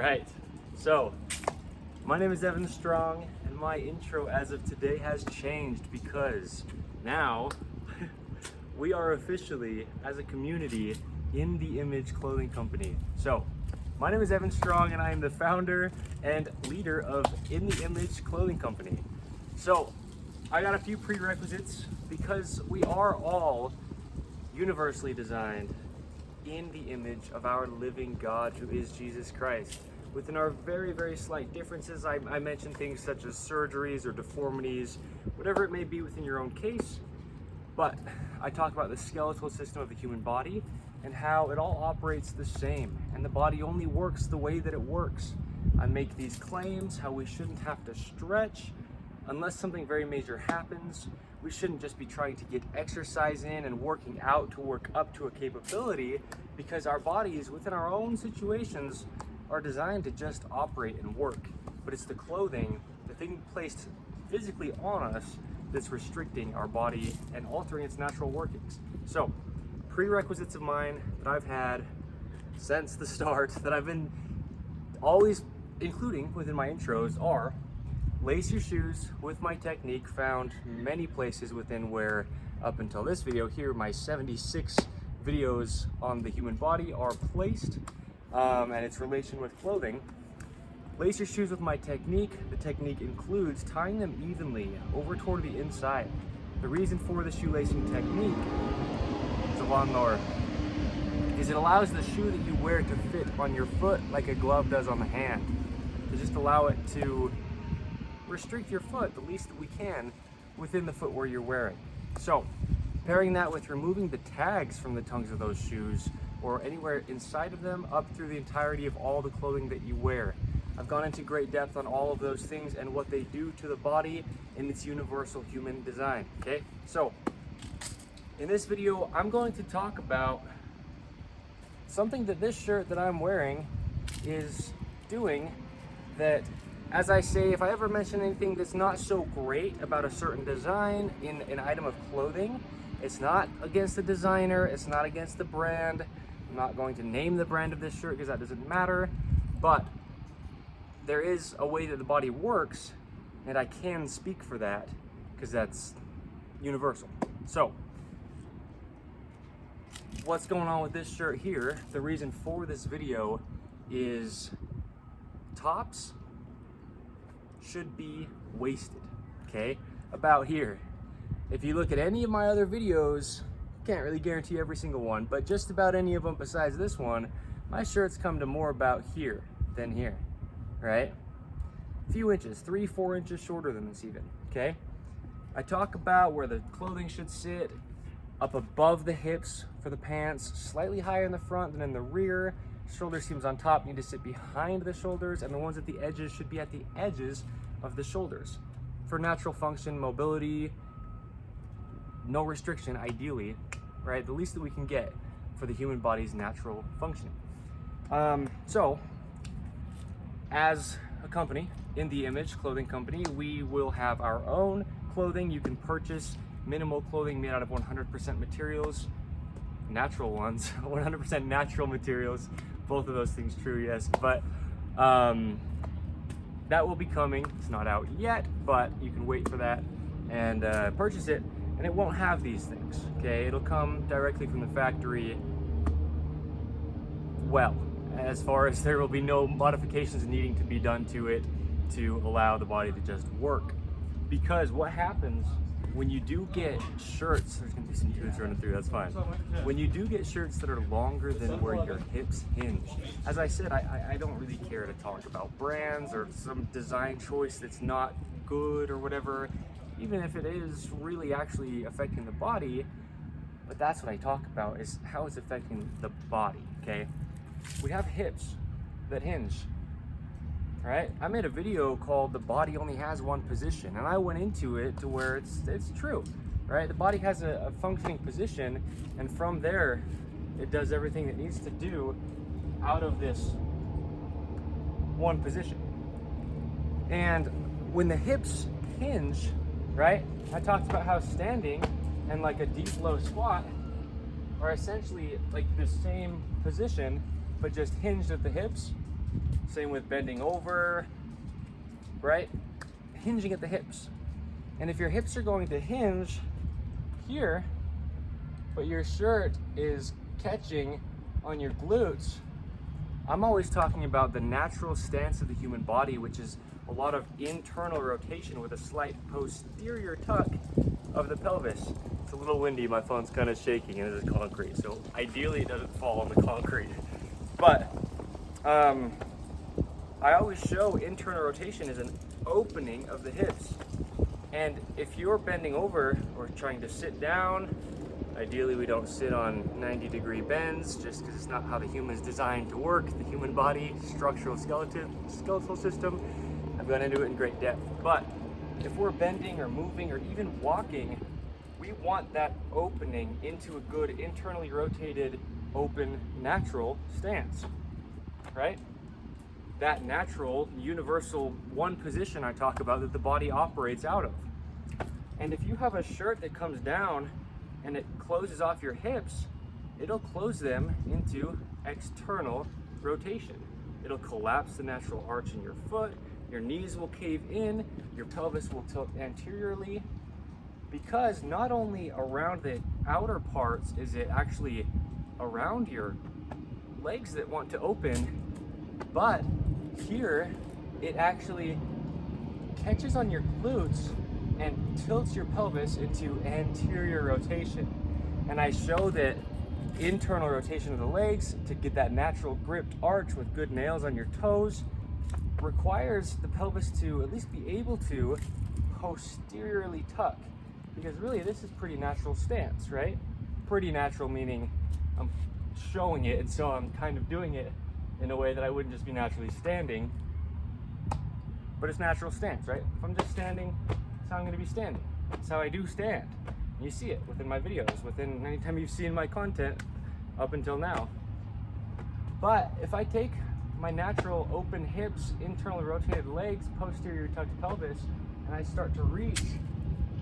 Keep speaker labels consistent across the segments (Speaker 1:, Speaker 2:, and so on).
Speaker 1: right, so my name is Evan Strong, and my intro as of today has changed because now we are officially, as a community, in the Image Clothing Company. So my name is Evan Strong, and I am the founder and leader of In the Image Clothing Company. So I got a few prerequisites because we are all universally designed in the image of our living God, who is Jesus Christ. Within our very, very slight differences, I mentioned things such as surgeries or deformities, whatever it may be within your own case. But I talk about the skeletal system of the human body and how it all operates the same, and the body only works the way that it works. I make these claims how we shouldn't have to stretch unless something very major happens. We shouldn't just be trying to get exercise in and working out to work up to a capability, because our bodies within our own situations are designed to just operate and work. But it's the clothing, the thing placed physically on us, that's restricting our body and altering its natural workings. So prerequisites of mine that I've had since the start, that I've been always including within my intros, are lace your shoes with my technique, found many places within where up until this video here, my 76 videos on the human body are placed, and its relation with clothing. Lace your shoes with my technique. The technique includes tying them evenly over toward the inside. The reason for the shoelacing technique, it's a lawnmower, is it allows the shoe that you wear to fit on your foot like a glove does on the hand, to just allow it to restrict your foot the least that we can within the footwear you're wearing. So pairing that with removing the tags from the tongues of those shoes, or anywhere inside of them, up through the entirety of all the clothing that you wear. I've gone into great depth on all of those things and what they do to the body in its universal human design. Okay, so in this video I'm going to talk about something that this shirt that I'm wearing is doing, that, as I say, if I ever mention anything that's not so great about a certain design in an item of clothing, it's not against the designer, it's not against the brand. I'm not going to name the brand of this shirt because that doesn't matter, but there is a way that the body works, and I can speak for that because that's universal. So what's going on with this shirt here, the reason for this video is tops should be waisted, okay? About here. If you look at any of my other videos, can't really guarantee every single one, but just about any of them besides this one, my shirts come to more about here than here, right? A few inches, 3-4 inches shorter than this even, okay? I talk about where the clothing should sit, up above the hips for the pants, slightly higher in the front than in the rear. Shoulder seams on top need to sit behind the shoulders, and the ones at the edges should be at the edges of the shoulders for natural function, mobility, no restriction ideally, right? The least that we can get for the human body's natural functioning. So as a company, In the Image Clothing Company, we will have our own clothing. You can purchase minimal clothing made out of 100% materials, natural ones, 100% natural materials. Both of those things true, yes, but that will be coming. It's not out yet, but you can wait for that and purchase it, and it won't have these things, okay? It'll come directly from the factory, well, as far as there will be no modifications needing to be done to it to allow the body to just work. Because what happens when you do get shirts, there's gonna be some kids running through, that's fine. When you do get shirts that are longer than where your hips hinge, as I said, I don't really care to talk about brands or some design choice that's not good or whatever, even if it is really actually affecting the body, but that's what I talk about, is how it's affecting the body, okay? We have hips that hinge, right? I made a video called "The Body Only Has One Position," and I went into it to where it's true, right? The body has a functioning position, and from there it does everything it needs to do out of this one position. And when the hips hinge, right, I talked about how standing and like a deep low squat are essentially like the same position, but just hinged at the hips. Same with bending over, right? Hinging at the hips. And if your hips are going to hinge here, but your shirt is catching on your glutes, I'm always talking about the natural stance of the human body, which is a lot of internal rotation with a slight posterior tuck of the pelvis. It's a little windy, my phone's kind of shaking, and this is concrete, so ideally it doesn't fall on the concrete. But I always show internal rotation as an opening of the hips. And if you're bending over or trying to sit down, ideally we don't sit on 90-degree bends just because it's not how the human's designed to work. The human body, skeletal system, I've gone into it in great depth. But if we're bending or moving or even walking, we want that opening into a good internally rotated, open, natural stance, right? That natural, universal one position I talk about that the body operates out of. And if you have a shirt that comes down and it closes off your hips, it'll close them into external rotation. It'll collapse the natural arch in your foot, your knees will cave in, your pelvis will tilt anteriorly, because not only around the outer parts is it actually around your legs that want to open, but here it actually catches on your glutes and tilts your pelvis into anterior rotation. And I show that internal rotation of the legs to get that natural gripped arch with good nails on your toes requires the pelvis to at least be able to posteriorly tuck, because really this is pretty natural stance, right? Pretty natural meaning I'm showing it, and so I'm kind of doing it in a way that I wouldn't just be naturally standing, but it's natural stance, right? If I'm just standing, that's how I'm gonna be standing. That's how I do stand. And you see it within my videos, within anytime you've seen my content up until now. But if I take my natural open hips, internally rotated legs, posterior tucked pelvis, and I start to reach,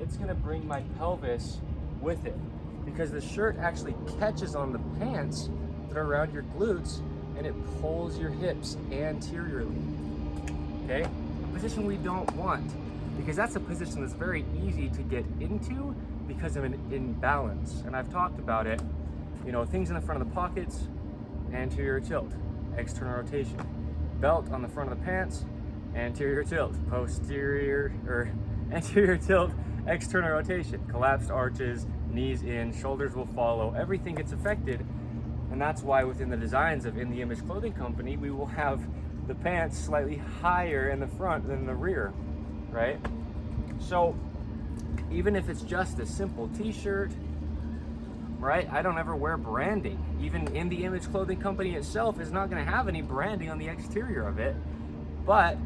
Speaker 1: it's gonna bring my pelvis with it, because the shirt actually catches on the pants that are around your glutes and it pulls your hips anteriorly, okay? A position we don't want, because that's a position that's very easy to get into because of an imbalance. And I've talked about it, you know, things in the front of the pockets, anterior tilt, external rotation. Belt on the front of the pants, anterior tilt, posterior, or anterior tilt, external rotation. Collapsed arches, knees in, shoulders will follow, everything gets affected. And that's why within the designs of In The Image Clothing Company, we will have the pants slightly higher in the front than the rear, right? So even if it's just a simple t-shirt, right? I don't ever wear branding. Even In The Image Clothing Company itself is not gonna have any branding on the exterior of it. But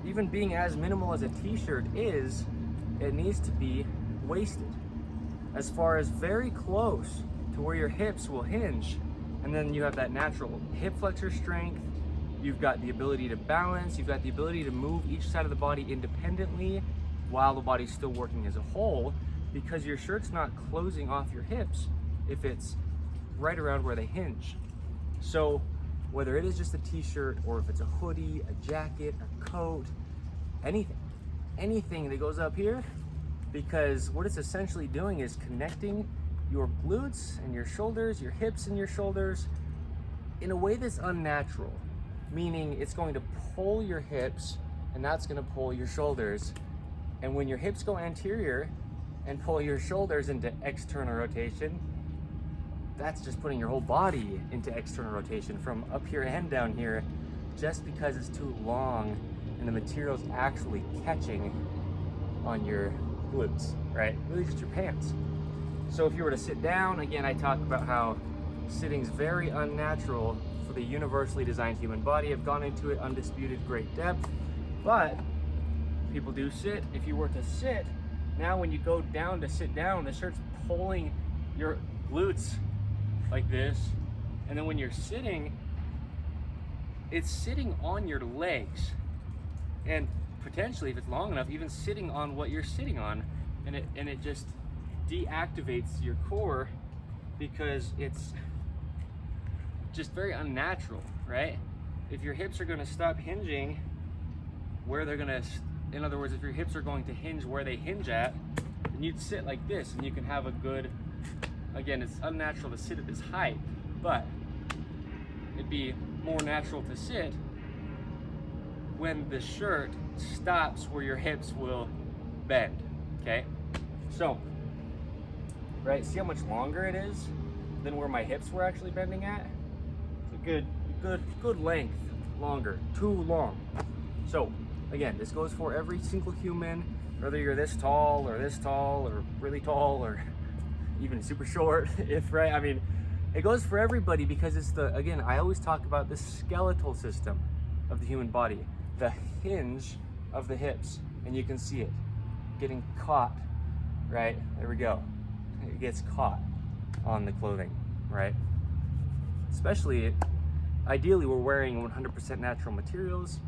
Speaker 1: even being as minimal as a t-shirt is, it needs to be waisted as far as very close to where your hips will hinge. And then you have that natural hip flexor strength. You've got the ability to balance. You've got the ability to move each side of the body independently while the body's still working as a whole, because your shirt's not closing off your hips if it's right around where they hinge. So whether it is just a t-shirt or if it's a hoodie, a jacket, a coat, anything that goes up here, because what it's essentially doing is connecting your glutes and your shoulders, your hips and your shoulders in a way that's unnatural, meaning it's going to pull your hips and that's going to pull your shoulders. And when your hips go anterior and pull your shoulders into external rotation, that's just putting your whole body into external rotation from up here and down here, just because it's too long and the material's actually catching on your glutes, right? Really just your pants. So if you were to sit down, again, I talk about how sitting's very unnatural for the universally designed human body. I've gone into it undisputed great depth, but people do sit. If you were to sit, now when you go down to sit down, the shirt's pulling your glutes like this, and then when you're sitting, it's sitting on your legs, and potentially, if it's long enough, even sitting on what you're sitting on, and it just deactivates your core because it's just very unnatural, right? if your hips are going to stop hinging where they're going to, in other words, if your hips are going to hinge where they hinge at, then you'd sit like this and you can have a good, again, it's unnatural to sit at this height, but it'd be more natural to sit when the shirt stops where your hips will bend, okay? So, right, see how much longer it is than where my hips were actually bending at? It's a good length, longer, too long. So, again, this goes for every single human, whether you're this tall or really tall or even super short, if, right? I mean, it goes for everybody because it's the, again, I always talk about the skeletal system of the human body, the hinge of the hips, and you can see it getting caught, right? There we go. It gets caught on the clothing, right? Especially, ideally, we're wearing 100% natural materials.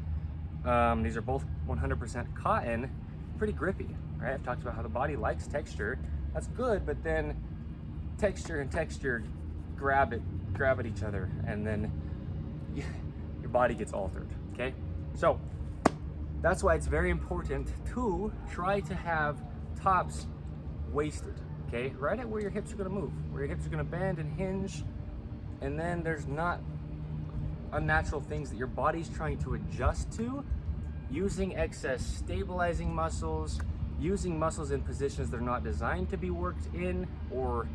Speaker 1: These are both 100% cotton, pretty grippy, right? I've talked about how the body likes texture. That's good, but then texture and texture grab at each other, and then your body gets altered, okay? So that's why it's very important to try to have tops waisted, okay? Right at where your hips are gonna move, where your hips are gonna bend and hinge, and then there's not unnatural things that your body's trying to adjust to, using excess stabilizing muscles, using muscles in positions they're not designed to be worked in, or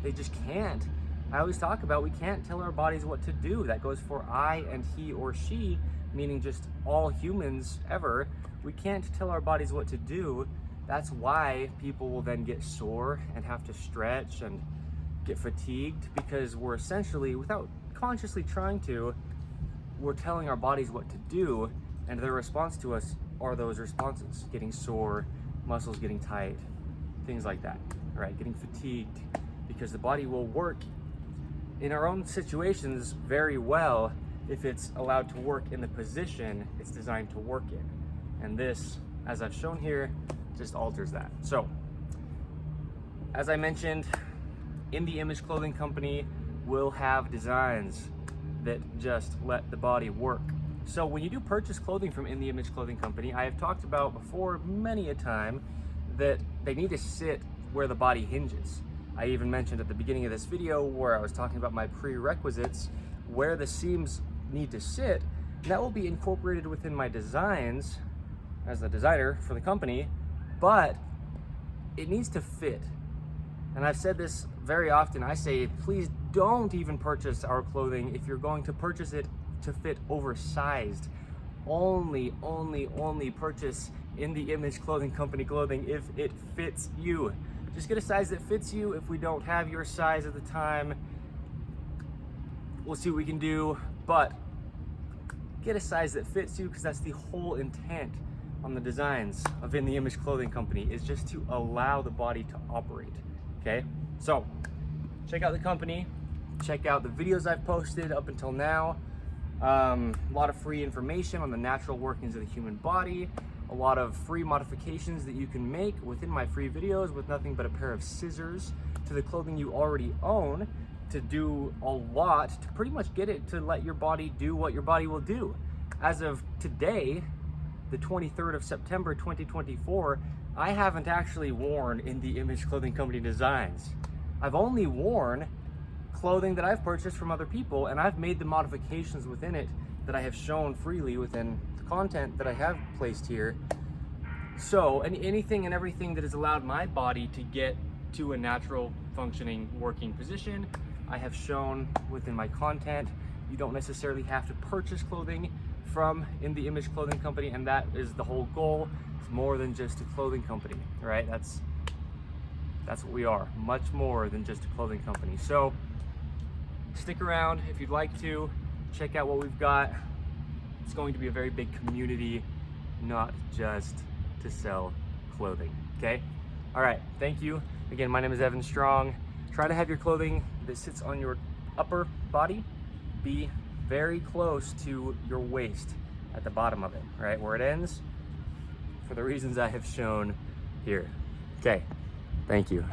Speaker 1: they just can't. I always talk about we can't tell our bodies what to do. That goes for I and he or she, meaning just all humans ever. We can't tell our bodies what to do. That's why people will then get sore and have to stretch and get fatigued, because we're essentially, without consciously trying to, we're telling our bodies what to do, and their response to us are those responses: getting sore, muscles getting tight, things like that, right? Getting fatigued, because the body will work in our own situations very well if it's allowed to work in the position it's designed to work in. And this, as I've shown here, just alters that. So, as I mentioned, In the Image Clothing Company will have designs that just let the body work. So when you do purchase clothing from In the Image Clothing Company, I have talked about before many a time that they need to sit where the body hinges. I even mentioned at the beginning of this video where I was talking about my prerequisites, where the seams need to sit, and that will be incorporated within my designs as the designer for the company, but it needs to fit. And I've said this very often. I say, please don't even purchase our clothing if you're going to purchase it to fit oversized. Only purchase In the Image Clothing Company clothing if it fits you. Just get a size that fits you. If we don't have your size at the time, we'll see what we can do, but get a size that fits you, because that's the whole intent on the designs of In the Image Clothing Company, is just to allow the body to operate, okay? So, check out the company, check out the videos I've posted up until now. A lot of free information on the natural workings of the human body, a lot of free modifications that you can make within my free videos with nothing but a pair of scissors to the clothing you already own, to do a lot to pretty much get it to let your body do what your body will do. As of today, the 23rd of September 2024, I haven't actually worn In the Image Clothing Company designs. I've only worn clothing that I've purchased from other people, and I've made the modifications within it that I have shown freely within the content that I have placed here. So, anything and everything that has allowed my body to get to a natural functioning working position, I have shown within my content. You don't necessarily have to purchase clothing from In the Image Clothing Company, and that is the whole goal. It's more than just a clothing company, right? That's what we are, much more than just a clothing company. So stick around if you'd like to, check out what we've got. It's going to be a very big community, not just to sell clothing, okay? All right, thank you. Again, my name is Evan Strong. Try to have your clothing that sits on your upper body be very close to your waist at the bottom of it, right? Where it ends, for the reasons I have shown here. Okay, thank you.